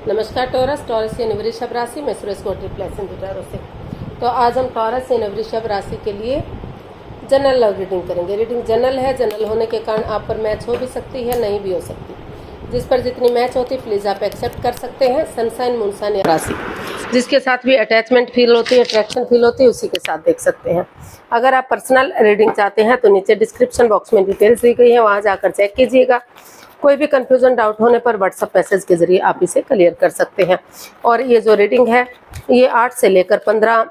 नमस्कार टॉरस यानी वृषभ राशि में सुरेश कोटरी प्लेसेंट टॉरस से। तो आज हम टॉरस यानी वृषभ राशि के लिए जनरल लव रीडिंग करेंगे। रीडिंग जनरल है, जनरल होने के कारण आप पर मैच हो भी सकती है, नहीं भी हो सकती। जिस पर जितनी मैच होती प्लीज़ आप एक्सेप्ट कर सकते हैं। सनसाइन मूनसाइन या राशि जिसके साथ भी अटैचमेंट फील होती है, अट्रैक्शन फील होती है, उसी के साथ देख सकते हैं। अगर आप पर्सनल रीडिंग चाहते हैं तो नीचे डिस्क्रिप्शन बॉक्स में डिटेल्स दी गई है, वहाँ जाकर चेक कीजिएगा। कोई भी कंफ्यूजन डाउट होने पर व्हाट्सएप मैसेज के जरिए आप इसे क्लियर कर सकते हैं। और ये जो रीडिंग है ये 8 से लेकर 15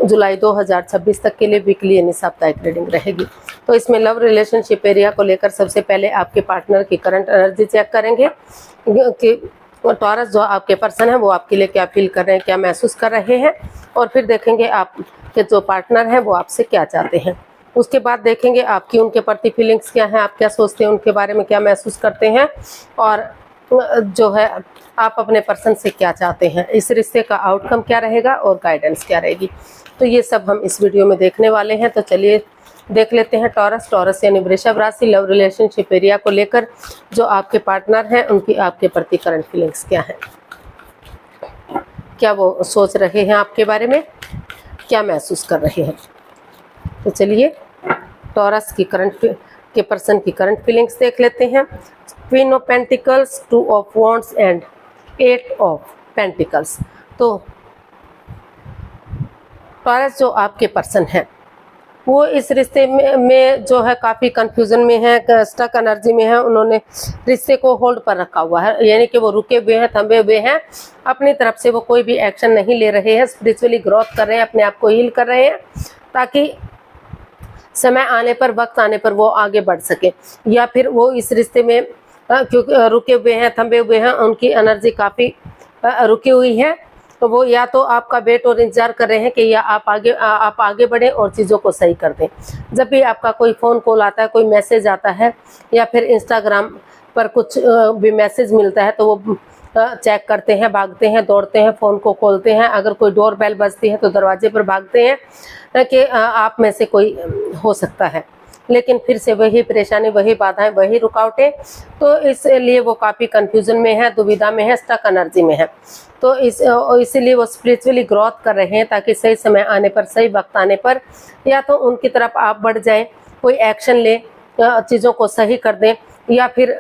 जुलाई 2026 तक के लिए वीकली यानी साप्ताहिक रीडिंग रहेगी। तो इसमें लव रिलेशनशिप एरिया को लेकर सबसे पहले आपके पार्टनर की करंट एनर्जी चेक करेंगे कि टॉरस जो आपके पर्सन है वो आपके लिए क्या फील कर रहे हैं, क्या महसूस कर रहे हैं। और फिर देखेंगे आपके जो पार्टनर है वो आपसे क्या चाहते हैं। उसके बाद देखेंगे आपकी उनके प्रति फीलिंग्स क्या हैं, आप क्या सोचते हैं, उनके बारे में क्या महसूस करते हैं, और जो है आप अपने पर्सन से क्या चाहते हैं, इस रिश्ते का आउटकम क्या रहेगा और गाइडेंस क्या रहेगी। तो ये सब हम इस वीडियो में देखने वाले हैं। तो चलिए देख लेते हैं टॉरस यानी वृषभ राशि लव रिलेशनशिप एरिया को लेकर जो आपके पार्टनर हैं उनकी आपके प्रति करंट फीलिंग्स क्या है, क्या वो सोच रहे हैं आपके बारे में, क्या महसूस कर रहे हैं। तो चलिए टॉरस की के पर्सन की करंट फीलिंग्स देख लेते हैं। Queen of pentacles, 2 of wands and 8 of pentacles. तो टॉरस जो आपके पर्सन है वो इस रिश्ते में जो है काफ़ी कंफ्यूजन में है, स्टक एनर्जी में है। उन्होंने रिश्ते को होल्ड पर रखा हुआ है, यानी कि वो रुके हुए हैं, थमे हुए हैं। अपनी तरफ से वो कोई भी एक्शन नहीं ले रहे हैं, स्पिरिचुअली ग्रोथ कर रहे हैं, अपने आप को हील कर रहे हैं ताकि समय आने पर, वक्त आने पर वो आगे बढ़ सके। या फिर वो इस रिश्ते में क्योंकि रुके हुए हैं, थमे हुए हैं, उनकी एनर्जी काफ़ी रुकी हुई है। तो वो या तो आपका वेट और इंतजार कर रहे हैं कि या आप आगे बढ़ें और चीज़ों को सही कर दें। जब भी आपका कोई फ़ोन कॉल आता है, कोई मैसेज आता है या फिर इंस्टाग्राम पर कुछ भी मैसेज मिलता है तो वो चेक करते हैं, भागते हैं, दौड़ते हैं, फ़ोन को खोलते हैं। अगर कोई डोर बेल बजती है तो दरवाजे पर भागते हैं कि आप में से कोई हो सकता है। लेकिन फिर से वही परेशानी, वही बाधाएं, वही रुकावटें। तो इसलिए वो काफ़ी कंफ्यूजन में है, दुविधा में है, स्टक एनर्जी में है। तो इसीलिए वो स्पिरिचुअली ग्रोथ कर रहे हैं ताकि सही समय आने पर, सही वक्त आने पर या तो उनकी तरफ आप बढ़ जाएं, कोई एक्शन लें, चीज़ों को सही कर दें, या फिर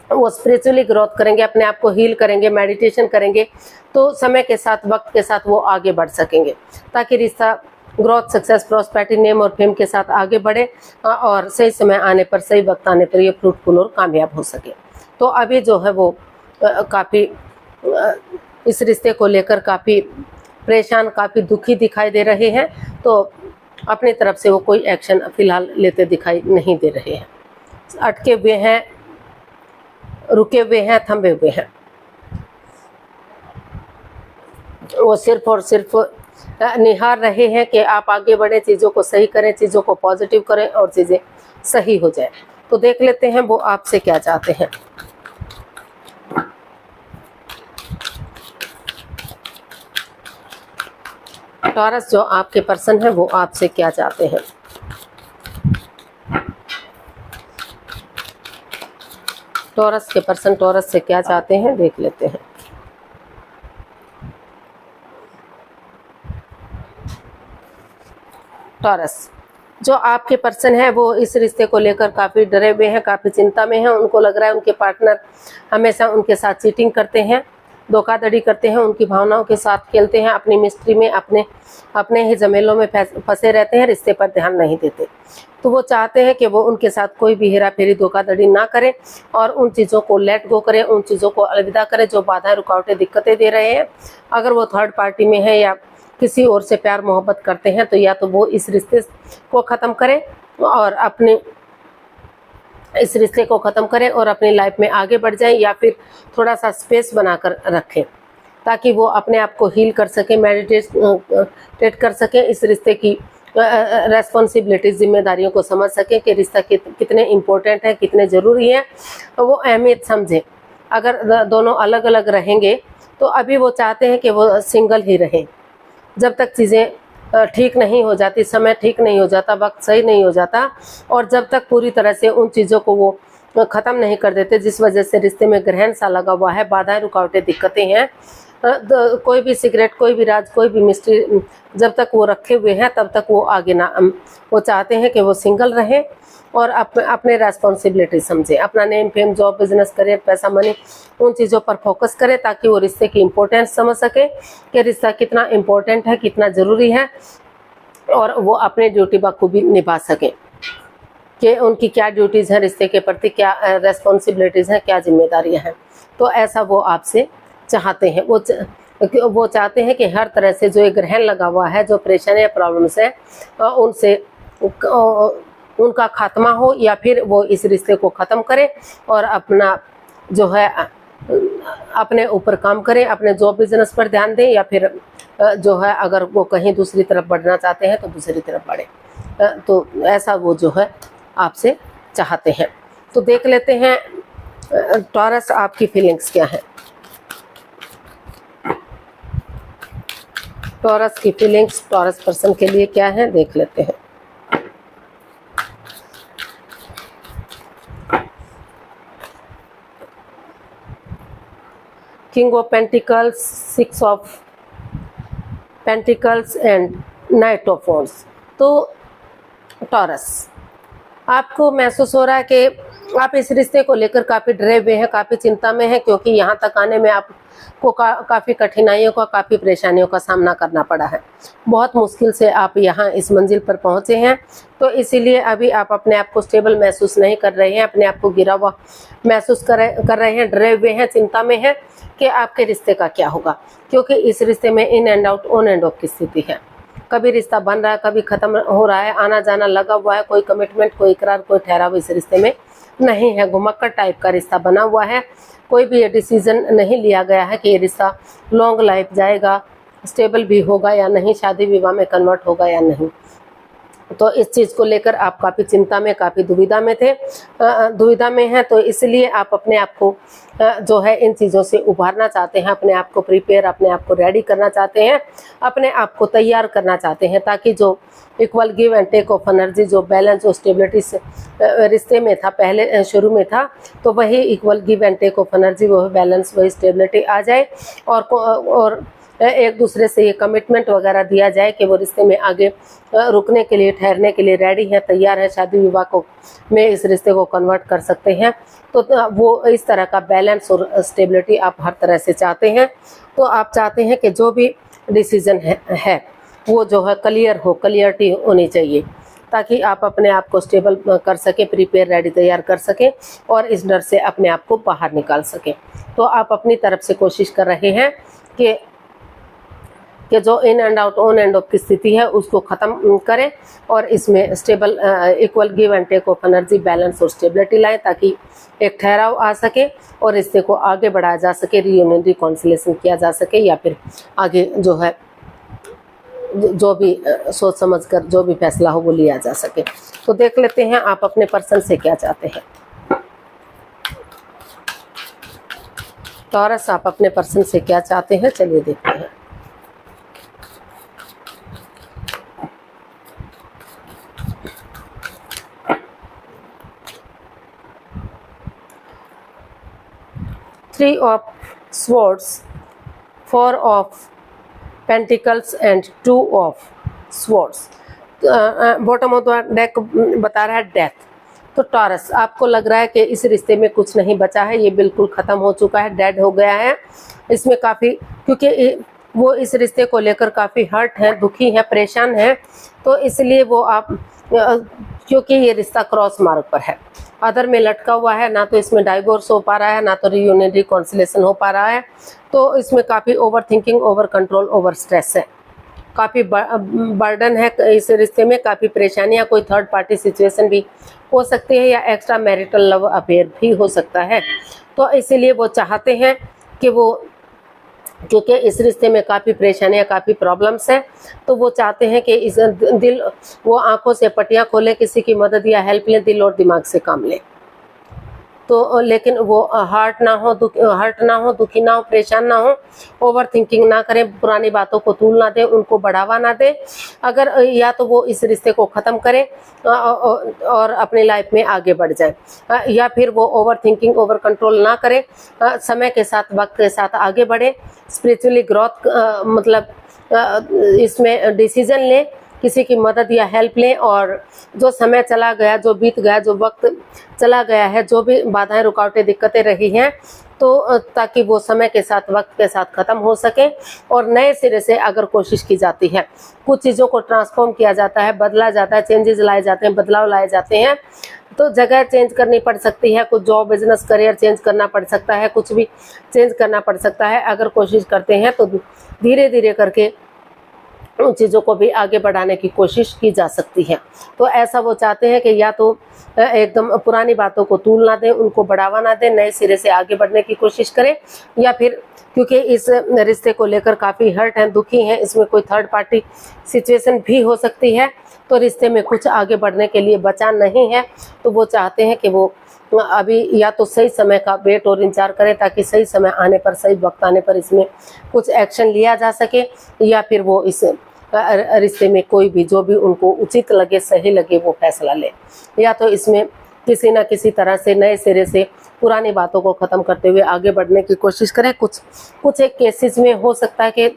वो स्पिरिचुअली ग्रोथ करेंगे, अपने आप को हील करेंगे, मेडिटेशन करेंगे। तो समय के साथ, वक्त के साथ वो आगे बढ़ सकेंगे ताकि रिश्ता ग्रोथ, सक्सेस, प्रॉस्पेरिटी, नेम और फेम के साथ आगे बढ़े और सही समय आने पर, सही वक्त आने पर ये फ्रूटफुल और कामयाब हो सके। तो अभी जो है वो काफ़ी इस रिश्ते को लेकर काफ़ी परेशान, काफ़ी दुखी दिखाई दे रहे हैं। तो अपनी तरफ से वो कोई एक्शन फिलहाल लेते दिखाई नहीं दे रहे हैं, अटके हुए हैं, रुके हुए हैं, थमे हुए हैं। वो सिर्फ और सिर्फ निहार रहे हैं कि आप आगे बढ़ें, चीज़ों को सही करें, चीज़ों को पॉजिटिव करें और चीज़ें सही हो जाए। तो देख लेते हैं वो आपसे क्या चाहते हैं। टॉरस जो आपके पर्सन है वो आपसे क्या चाहते हैं। टॉरस के पर्सन टॉरस से क्या चाहते हैं देख लेते हैं। टॉरस जो आपके पर्सन है वो इस रिश्ते को लेकर काफ़ी डरे हुए हैं, काफ़ी चिंता में हैं। उनको लग रहा है उनके पार्टनर हमेशा उनके साथ चीटिंग करते हैं, धोखाधड़ी करते हैं, उनकी भावनाओं के साथ खेलते हैं, अपनी मिस्ट्री में, अपने ही झमेलों में फंसे रहते हैं, रिश्ते पर ध्यान नहीं देते। तो वो चाहते हैं कि वो उनके साथ कोई भी हेरा फेरी, धोखाधड़ी ना करें और उन चीज़ों को लेट गो करें, उन चीज़ों को अलविदा करें जो बाधाएं, रुकावटें, दिक्कतें दे रहे हैं। अगर वो थर्ड पार्टी में है या किसी और से प्यार मोहब्बत करते हैं तो या तो वो इस रिश्ते को ख़त्म करें और इस रिश्ते को ख़त्म करें और अपनी लाइफ में आगे बढ़ जाएं, या फिर थोड़ा सा स्पेस बनाकर रखें ताकि वो अपने आप को हील कर सकें, मेडिटेट कर सकें, इस रिश्ते की रेस्पॉन्सिबिलिटी, जिम्मेदारियों को समझ सकें कि रिश्ता कितने इम्पोर्टेंट है, कितने ज़रूरी है, वो अहमियत समझें। अगर दोनों अलग अलग रहेंगे तो अभी वो चाहते हैं कि वो सिंगल ही रहें जब तक चीज़ें ठीक नहीं हो जाती, समय ठीक नहीं हो जाता, वक्त सही नहीं हो जाता, और जब तक पूरी तरह से उन चीज़ों को वो ख़त्म नहीं कर देते, जिस वजह से रिश्ते में ग्रहण सा लगा हुआ है, बाधाएं, रुकावटें, दिक्कतें हैं। कोई भी सिगरेट, कोई भी राज, कोई भी मिस्ट्री जब तक वो रखे हुए हैं तब तक वो आगे ना, वो चाहते हैं कि वो सिंगल रहें और अपने रेस्पॉन्सिबिलिटी समझें, अपना name, fame, job, business, career, पैसा, मनी, उन चीज़ों पर फोकस करें ताकि वो रिश्ते की इम्पोर्टेंस समझ सके कि रिश्ता कितना इम्पोर्टेंट है, कितना ज़रूरी है, और वो अपने ड्यूटी बखूबी निभा सकें कि उनकी क्या ड्यूटीज़ हैं रिश्ते के प्रति, क्या रेस्पॉन्सिबिलिटीज़ हैं, क्या जिम्मेदारियां हैं। तो ऐसा वो आपसे चाहते हैं। वो चाहते हैं कि हर तरह से जो एक ग्रहण लगा हुआ है, जो परेशानी या प्रॉब्लम्स है, उनसे उनका खात्मा हो, या फिर वो इस रिश्ते को ख़त्म करें और अपना जो है अपने ऊपर काम करें, अपने जॉब बिजनेस पर ध्यान दें, या फिर जो है अगर वो कहीं दूसरी तरफ बढ़ना चाहते हैं तो दूसरी तरफ बढ़े। तो ऐसा वो जो है आपसे चाहते हैं। तो देख लेते हैं टॉरस आपकी फीलिंग्स क्या है। टॉरस की फीलिंग्स टॉरस पर्सन के लिए क्या है, देख लेते हैं। King of pentacles, 6 of pentacles and night of wands. तो टॉरस, आपको महसूस हो रहा है कि आप इस रिश्ते को लेकर काफ़ी डरे हुए हैं, काफ़ी चिंता में हैं, क्योंकि यहाँ तक आने में आपको काफ़ी कठिनाइयों का, काफ़ी परेशानियों का सामना करना पड़ा है। बहुत मुश्किल से आप यहाँ इस मंजिल पर पहुँचे हैं। तो इसीलिए अभी आप अपने आप को स्टेबल महसूस नहीं कर रहे हैं, अपने आप को गिरा हुआ महसूस कर रहे हैं, डरे हुए हैं, चिंता में हैं कि आपके रिश्ते का क्या होगा, क्योंकि इस रिश्ते में इन and out, on and off की स्थिति है। कभी रिश्ता बन रहा है, कभी ख़त्म हो रहा है, आना जाना लगा हुआ है, कोई कमिटमेंट, कोई इकरार, कोई ठहराव इस रिश्ते में नहीं है। घुमक्कड़ टाइप का रिश्ता बना हुआ है। कोई भी ये डिसीजन नहीं लिया गया है कि ये रिश्ता लॉन्ग लाइफ जाएगा, स्टेबल भी होगा या नहीं, शादी विवाह में कन्वर्ट होगा या नहीं। तो इस चीज़ को लेकर आप काफ़ी चिंता में, काफ़ी दुविधा में थे, दुविधा में हैं। तो इसलिए आप अपने आप को जो है इन चीज़ों से उभारना चाहते हैं, अपने आप को प्रिपेयर, अपने आप को रेडी करना चाहते हैं, अपने आप को तैयार करना चाहते हैं, ताकि जो equal give and take of energy, जो बैलेंस, जो स्टेबिलिटी रिश्ते में था, पहले शुरू में था, तो वही equal give and take of energy, वही बैलेंस, वही स्टेबिलिटी आ जाए, और एक दूसरे से ये कमिटमेंट वगैरह दिया जाए कि वो रिश्ते में आगे रुकने के लिए, ठहरने के लिए रेडी है, तैयार है, शादी विवाह को में इस रिश्ते को कन्वर्ट कर सकते हैं। तो वो इस तरह का बैलेंस और स्टेबिलिटी आप हर तरह से चाहते हैं। तो आप चाहते हैं कि जो भी डिसीजन है वो जो है क्लियर हो, क्लियरिटी होनी चाहिए, ताकि आप अपने आप को स्टेबल कर सकें, प्रिपेयर, रेडी, तैयार कर सकें और इस डर से अपने आप को बाहर निकाल सकें। तो आप अपनी तरफ से कोशिश कर रहे हैं कि जो in and out, on and off की स्थिति है उसको ख़त्म करें और इसमें stable, equal give and take of energy, balance और स्टेबिलिटी लाएं, ताकि एक ठहराव आ सके और रिश्ते को आगे बढ़ाया जा सके, रियूनियन, रिकॉन्सिलेशन किया जा सके, या फिर आगे जो है जो भी सोच समझ कर जो भी फैसला हो वो लिया जा सके। तो देख लेते हैं आप अपने पर्सन से क्या चाहते हैं। टॉरस, आप अपने पर्सन से क्या चाहते हैं, चलिए देखते हैं। Three of swords, 4 of pentacles and 2 of swords. Bottom of the deck बता रहा है डेथ। तो टॉरस, आपको लग रहा है कि इस रिश्ते में कुछ नहीं बचा है, ये बिल्कुल ख़त्म हो चुका है, डेड हो गया है। इसमें काफ़ी, क्योंकि वो इस रिश्ते को लेकर काफ़ी हर्ट है, दुखी है, परेशान है। तो इसलिए वो आप, क्योंकि ये रिश्ता क्रॉस मार्ग पर है, अदर में लटका हुआ है, ना तो इसमें डाइवोर्स हो पा रहा है, ना तो रियूनियन, रिकॉन्सिलेशन हो पा रहा है। तो इसमें काफ़ी over thinking, over control, over stress है, काफ़ी बर्डन है इस रिश्ते में, काफ़ी परेशानियां, कोई थर्ड पार्टी सिचुएशन भी हो सकती है, या एक्स्ट्रा मैरिटल लव अफेयर भी हो सकता है। तो इसीलिए वो चाहते हैं कि वो, क्योंकि इस रिश्ते में काफ़ी परेशानियां, काफ़ी प्रॉब्लम्स हैं, तो वो चाहते हैं कि इस दिल, वो आंखों से पट्टियां खोले, किसी की मदद या हेल्प लें, दिल और दिमाग से काम लें। तो लेकिन वो हर्ट ना हो, दुखी ना हो, परेशान ना हो, ओवर थिंकिंग ना करें, पुरानी बातों को तूल ना दें, उनको बढ़ावा ना दें। अगर या तो वो इस रिश्ते को ख़त्म करें और अपनी लाइफ में आगे बढ़ जाए, या फिर वो ओवर थिंकिंग, ओवर कंट्रोल ना करें, समय के साथ, वक्त के साथ आगे बढ़े, स्पिरिचुअली ग्रोथ मतलब इसमें डिसीजन लें, किसी की मदद या हेल्प लें, और जो समय चला गया, जो बीत गया, जो वक्त चला गया है, जो भी बाधाएं, रुकावटें, दिक्कतें रही हैं, तो ताकि वो समय के साथ, वक्त के साथ ख़त्म हो सके और नए सिरे से अगर कोशिश की जाती है, कुछ चीज़ों को ट्रांसफॉर्म किया जाता है, बदला जाता है, चेंजेस लाए जाते हैं, बदलाव लाए जाते हैं, तो जगह चेंज करनी पड़ सकती है, कुछ जॉब, बिजनेस, करियर चेंज करना पड़ सकता है, कुछ भी चेंज करना पड़ सकता है। अगर कोशिश करते हैं तो धीरे धीरे करके उन चीज़ों को भी आगे बढ़ाने की कोशिश की जा सकती है। तो ऐसा वो चाहते हैं कि या तो एकदम पुरानी बातों को तूल ना दें, उनको बढ़ावा ना दें, नए सिरे से आगे बढ़ने की कोशिश करें, या फिर क्योंकि इस रिश्ते को लेकर काफ़ी हर्ट हैं, दुखी हैं, इसमें कोई थर्ड पार्टी सिचुएशन भी हो सकती है, तो रिश्ते में कुछ आगे बढ़ने के लिए बचा नहीं है। तो वो चाहते हैं कि वो अभी या तो सही समय का वेट और इंतजार करें, ताकि सही समय आने पर, सही वक्त आने पर इसमें कुछ एक्शन लिया जा सके, या फिर वो इस रिश्ते में कोई भी जो भी उनको उचित लगे, सही लगे, वो फैसला ले, या तो इसमें किसी न किसी तरह से नए सिरे से पुरानी बातों को ख़त्म करते हुए आगे बढ़ने की कोशिश करें। कुछ एक केसेस में हो सकता है कि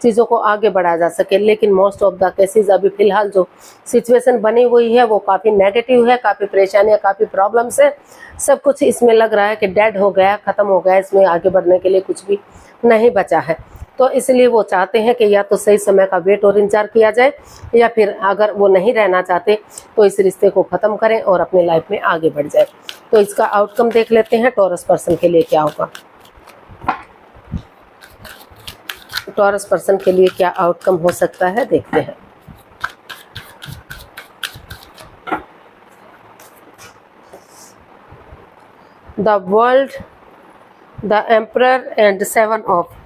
चीज़ों को आगे बढ़ाया जा सके, लेकिन मोस्ट ऑफ द केसेस अभी फ़िलहाल जो सिचुएशन बनी हुई है वो काफ़ी नेगेटिव है, काफ़ी परेशानियाँ, काफ़ी प्रॉब्लम्स है, सब कुछ इसमें लग रहा है कि डेड हो गया, ख़त्म हो गया, इसमें आगे बढ़ने के लिए कुछ भी नहीं बचा है। तो इसलिए वो चाहते हैं कि या तो सही समय का वेट और इंतजार किया जाए, या फिर अगर वो नहीं रहना चाहते तो इस रिश्ते को ख़त्म करें और अपने लाइफ में आगे बढ़ जाए। तो इसका आउटकम देख लेते हैं टॉरस पर्सन के लिए क्या होगा। टॉरस पर्सन के लिए क्या आउटकम हो सकता है, देखते हैं। The world, the emperor and 7 of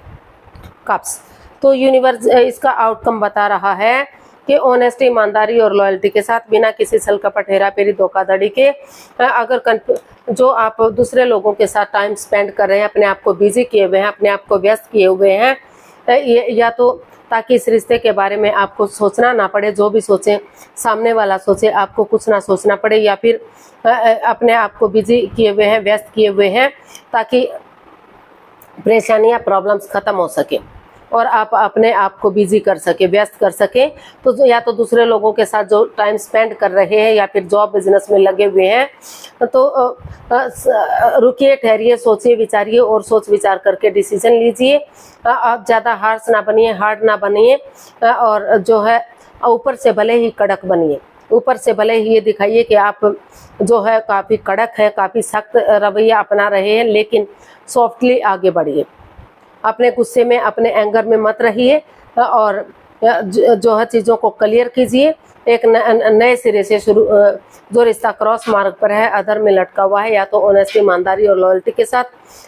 cups. तो यूनिवर्स इसका आउटकम बता रहा है कि ऑनेस्टी, ईमानदारी और लॉयल्टी के साथ, बिना किसी छल कपट, हेरा फेरी, धोखाधड़ी के, अगर जो आप दूसरे लोगों के साथ टाइम स्पेंड कर रहे हैं, अपने आप को बिजी किए हुए हैं, अपने आप को व्यस्त किए हुए हैं, या तो ताकि इस रिश्ते के बारे में आपको सोचना ना पड़े, जो भी सोचें सामने वाला सोचे, आपको कुछ ना सोचना पड़े, या फिर अपने आप को बिजी किए हुए हैं, व्यस्त किए हुए हैं, ताकि परेशानियां, प्रॉब्लम्स ख़त्म हो सके और आप अपने आप को बिजी कर सके, व्यस्त कर सके। तो या तो दूसरे लोगों के साथ जो टाइम स्पेंड कर रहे हैं, या फिर जॉब, बिजनेस में लगे हुए हैं, तो रुकिए, ठहरिए, सोचिए, विचारिए और सोच विचार करके डिसीजन लीजिए। आप ज़्यादा हार्श ना बनिए, हार्ड ना बनिए, और जो है ऊपर से भले ही कड़क बनिए, ऊपर से भले ही ये दिखाइए कि आप जो है काफ़ी कड़क है, काफ़ी सख्त रवैया अपना रहे हैं, लेकिन सॉफ्टली आगे बढ़िए। अपने गुस्से में, अपने एंगर में मत रहिए, और जो है चीज़ों को क्लियर कीजिए। एक नए सिरे से शुरू, जो रिश्ता क्रॉस मार्ग पर है, अधर में लटका हुआ है, या तो ऑनेस्टी, ईमानदारी और लॉयल्टी के साथ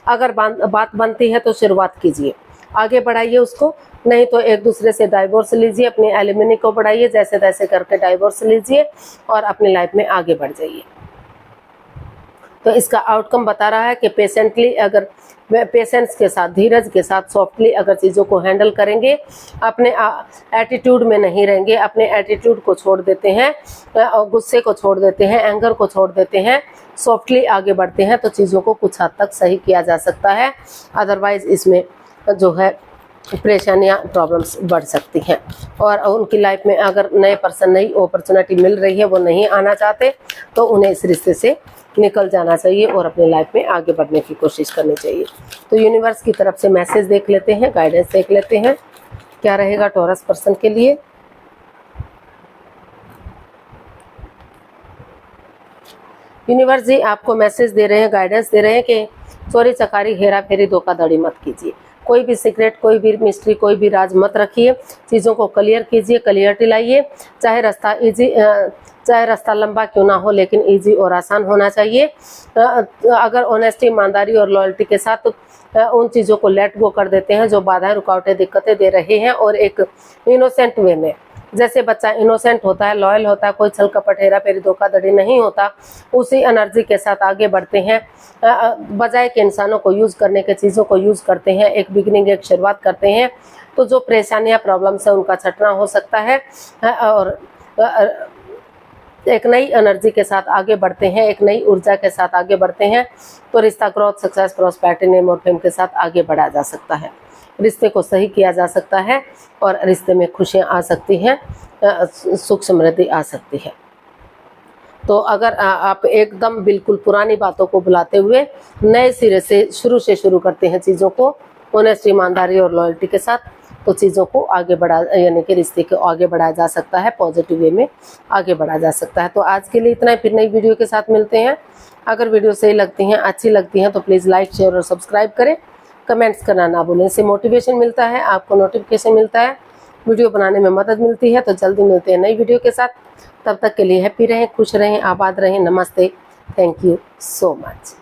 अगर बात बनती है तो शुरुआत कीजिए, आगे बढ़ाइए उसको। नहीं तो एक दूसरे से डाइवोर्स लीजिए, अपने एलिमनी को बढ़ाइए, जैसे तैसे करके डाइवोर्स लीजिए और अपनी लाइफ में आगे बढ़ जाइए। तो इसका आउटकम बता रहा है कि पेशेंटली, अगर पेशेंस के साथ, धीरज के साथ, सॉफ्टली अगर चीज़ों को हैंडल करेंगे, अपने एटीट्यूड में नहीं रहेंगे, अपने एटीट्यूड को छोड़ देते हैं, गुस्से को छोड़ देते हैं, एंगर को छोड़ देते हैं, सॉफ्टली आगे बढ़ते हैं, तो चीज़ों को कुछ हद तक सही किया जा सकता है। अदरवाइज़ इसमें जो है परेशानियाँ, प्रॉब्लम्स बढ़ सकती हैं, और उनकी लाइफ में अगर नए पर्सन, नई अपॉर्चुनिटी मिल रही है, वो नहीं आना चाहते, तो उन्हें इस रिश्ते से निकल जाना चाहिए और अपनी लाइफ में आगे बढ़ने की कोशिश करनी चाहिए। तो यूनिवर्स की तरफ से मैसेज देख लेते हैं, गाइडेंस देख लेते हैं, क्या रहेगा टॉरस पर्सन के लिए। यूनिवर्स जी आपको मैसेज दे रहे हैं, गाइडेंस दे रहे हैं कि चोरी चकारी, हेरा फेरी, धोखाधड़ी मत कीजिए, कोई भी सीक्रेट, कोई भी मिस्ट्री, कोई भी राज मत रखिए, चीज़ों को क्लियर कीजिए, क्लियरिटी लाइए। चाहे रास्ता लंबा क्यों ना हो, लेकिन इजी और आसान होना चाहिए। अगर ऑनेस्टी, ईमानदारी और लॉयल्टी के साथ उन चीज़ों को लेट गो कर देते हैं जो बाधाएं, रुकावटें, दिक्कतें दे रहे हैं, और एक इनोसेंट वे में जैसे बच्चा इनोसेंट होता है, लॉयल होता है, कोई छल कपट हेरा फेरी धोखाधड़ी नहीं होता, उसी एनर्जी के साथ आगे बढ़ते हैं। बजाय के इंसानों को यूज करने के चीज़ों को यूज करते हैं, एक बिगिनिंग, एक शुरुआत करते हैं, तो जो परेशानियां प्रॉब्लम्स है उनका छटना हो सकता है और एक नई एनर्जी के साथ आगे बढ़ते हैं, एक नई ऊर्जा के साथ आगे बढ़ते हैं, तो रिश्ता ग्रोथ, सक्सेस, प्रॉस्पेरिटी, नेम और फेम के साथ आगे बढ़ाया जा सकता है। रिश्ते को सही किया जा सकता है और रिश्ते में खुशियां आ सकती हैं, सुख समृद्धि आ सकती है। तो अगर आप एकदम बिल्कुल पुरानी बातों को भुलाते हुए नए सिरे से शुरू करते हैं चीज़ों को, ऑनेस्ट, ईमानदारी और लॉयल्टी के साथ, तो चीज़ों को आगे बढ़ा, यानी कि रिश्ते को आगे बढ़ाया जा सकता है, पॉजिटिव वे में आगे बढ़ाया जा सकता है। तो आज के लिए इतना ही, फिर नई वीडियो के साथ मिलते हैं। अगर वीडियो सही लगती हैं, अच्छी लगती हैं, तो प्लीज़ लाइक, शेयर और सब्सक्राइब करें, कमेंट्स करना ना भूलें। इससे मोटिवेशन मिलता है, आपको नोटिफिकेशन मिलता है, वीडियो बनाने में मदद मिलती है। तो जल्दी मिलते हैं नई वीडियो के साथ, तब तक के लिए हैप्पी रहें, खुश रहें, आबाद रहें। नमस्ते, थैंक यू सो मच।